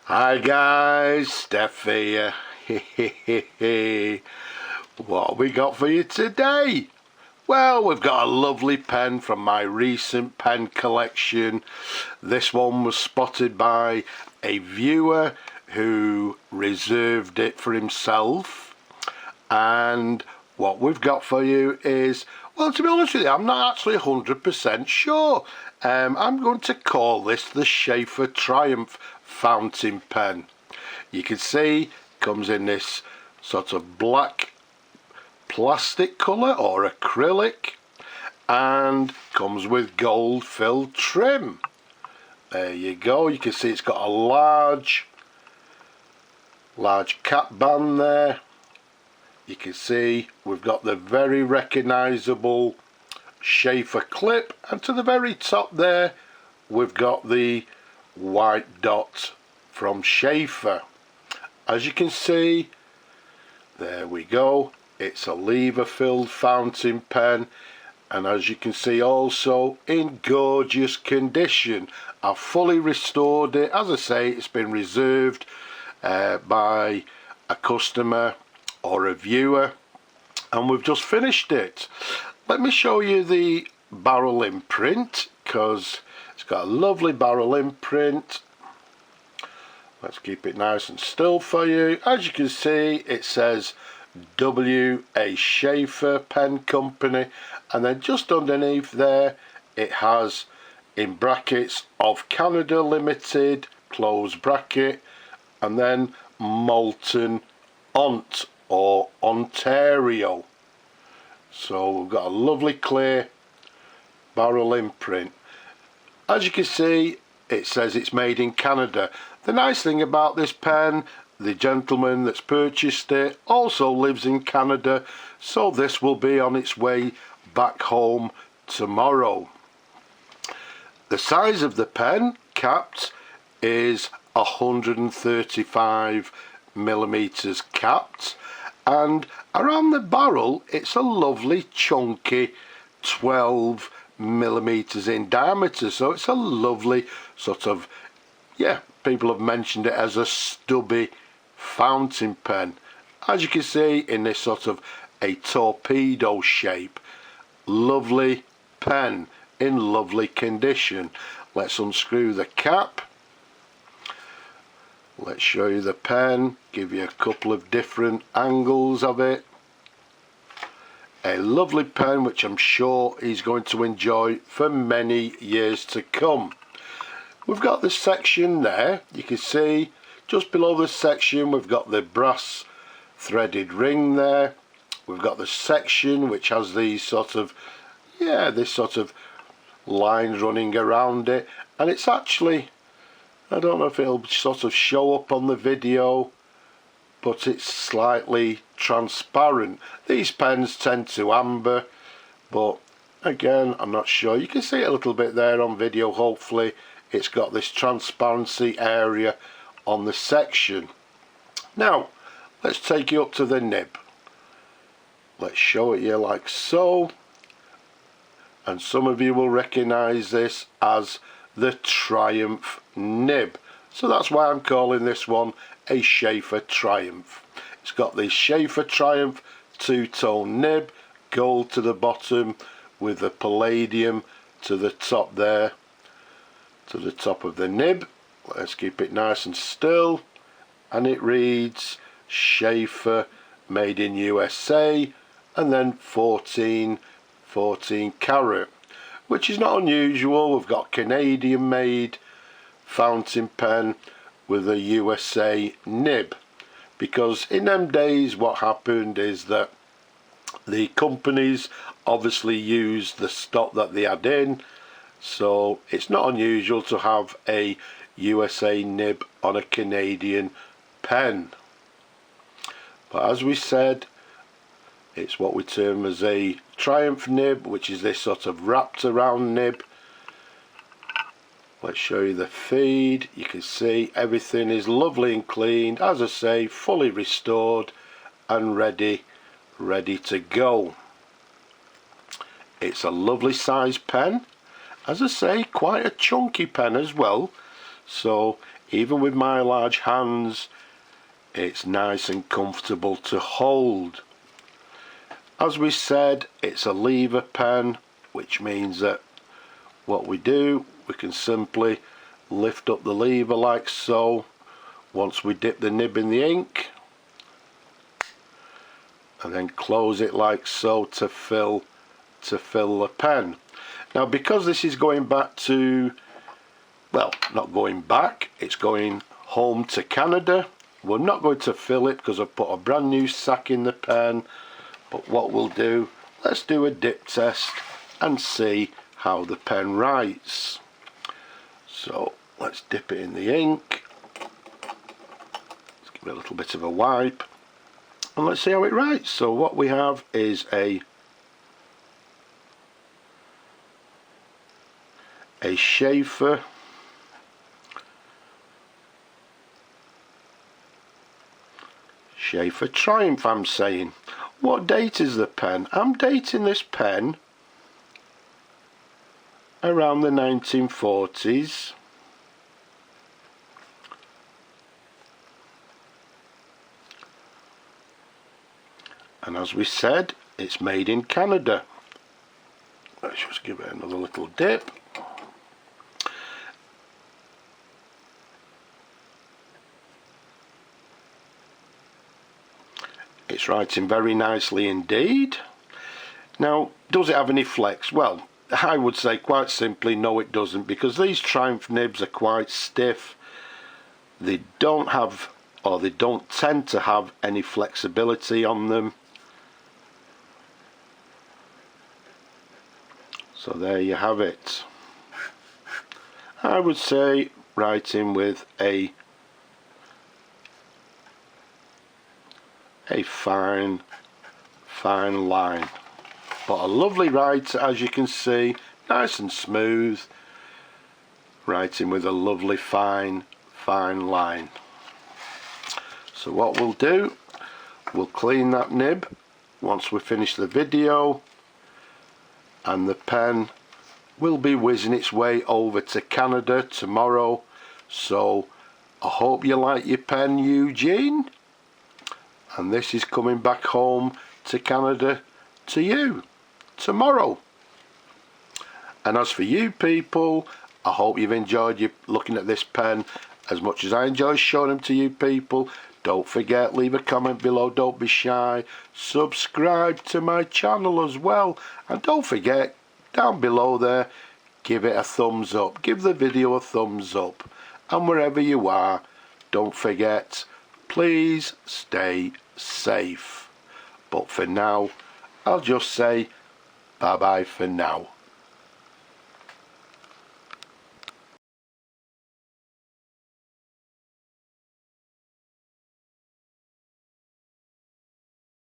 Hi guys, Steph here. What have we got for you today? Well, we've got a lovely pen from my recent pen collection. This one was spotted by a viewer who reserved it for himself. And what we've got for you is, well, to be honest with you, I'm not actually 100% sure. I'm going to call this the Sheaffer Triumph fountain pen. You can see it comes in this sort of black plastic colour or acrylic, and comes with gold filled trim. There you go. You can see it's got a large cap band there. You can see we've got the very recognisable Sheaffer clip, and to the very top there we've got the white dot from Sheaffer. As you can see, there we go, it's a lever filled fountain pen, and as you can see also in gorgeous condition. I've fully restored it. As I say, it's been reserved by a customer or a viewer, and we've just finished it. Let me show you the barrel imprint, because it's got a lovely barrel imprint. Let's keep it nice and still for you. As you can see, it says W.A. Sheaffer Pen Company, and then just underneath there it has in brackets of Canada Limited, close bracket, and then Molten Ont or Ontario. So we've got a lovely clear barrel imprint. As you can see, it says it's made in Canada. The nice thing about this pen, the gentleman that's purchased it also lives in Canada, so this will be on its way back home tomorrow. The size of the pen capped is 135 millimeters capped, and around the barrel it's a lovely chunky 12 millimeters in diameter, so it's a lovely sort of, yeah, people have mentioned it as a stubby fountain pen. As you can see, in this sort of a torpedo shape. Lovely pen in lovely condition. Let's unscrew the cap. Let's show you the pen, give you a couple of different angles of it. A lovely pen which I'm sure he's going to enjoy for many years to come. We've got this section there. You can see just below this section we've got the brass threaded ring there. We've got the section which has these sort of, yeah, this sort of lines running around it, and it's actually, I don't know if it'll sort of show up on the video, but it's slightly transparent. These pens tend to amber, but again, I'm not sure. You can see it a little bit there on video. Hopefully it's got this transparency area on the section. Now let's take you up to the nib. Let's show it you like so, and some of you will recognize this as the Triumph nib, so that's why I'm calling this one a Sheaffer Triumph. It's got the Sheaffer Triumph two-tone nib, gold to the bottom with the palladium to the top there, to the top of the nib. Let's keep it nice and still, and it reads Sheaffer made in USA, and then 14 carat, which is not unusual. We've got Canadian made fountain pen with a USA nib, because in them days what happened is that the companies obviously used the stock that they had in, so it's not unusual to have a USA nib on a Canadian pen. But as we said, it's what we term as a Triumph nib, which is this sort of wrapped around nib. Let's show you the feed. You can see everything is lovely and clean, as I say, fully restored and ready to go. It's a lovely size pen, as I say, quite a chunky pen as well, so even with my large hands it's nice and comfortable to hold. As we said, it's a lever pen, which means that what we do, we can simply lift up the lever like so once we dip the nib in the ink, and then close it like so to fill the pen. Now because this is going back to, well, not going back, it's going home to Canada, we're not going to fill it because I've put a brand new sack in the pen. But what we'll do, let's do a dip test and see how the pen writes. So let's dip it in the ink, let's give it a little bit of a wipe, and let's see how it writes. So what we have is a Sheaffer Triumph, I'm saying. What date is the pen? I'm dating this pen around the 1940s. And as we said, it's made in Canada. Let's just give it another little dip. It's writing very nicely indeed. Now, does it have any flex? Well, I would say quite simply no, it doesn't, because these Triumph nibs are quite stiff. They don't have, or they don't tend to have, any flexibility on them. So there you have it. I would say writing with a fine line, but a lovely writer, as you can see, nice and smooth, writing with a lovely fine line. So what we'll do, we'll clean that nib once we finish the video, and the pen will be whizzing its way over to Canada tomorrow. So I hope you like your pen, Eugene, and this is coming back home to Canada to you tomorrow. And as for you people, I hope you've enjoyed you looking at this pen as much as I enjoy showing them to you people. Don't forget, leave a comment below, don't be shy, subscribe to my channel as well, and don't forget, down below there, give it a thumbs up, give the video a thumbs up, and wherever you are, don't forget, please stay safe. But for now, I'll just say bye bye for now.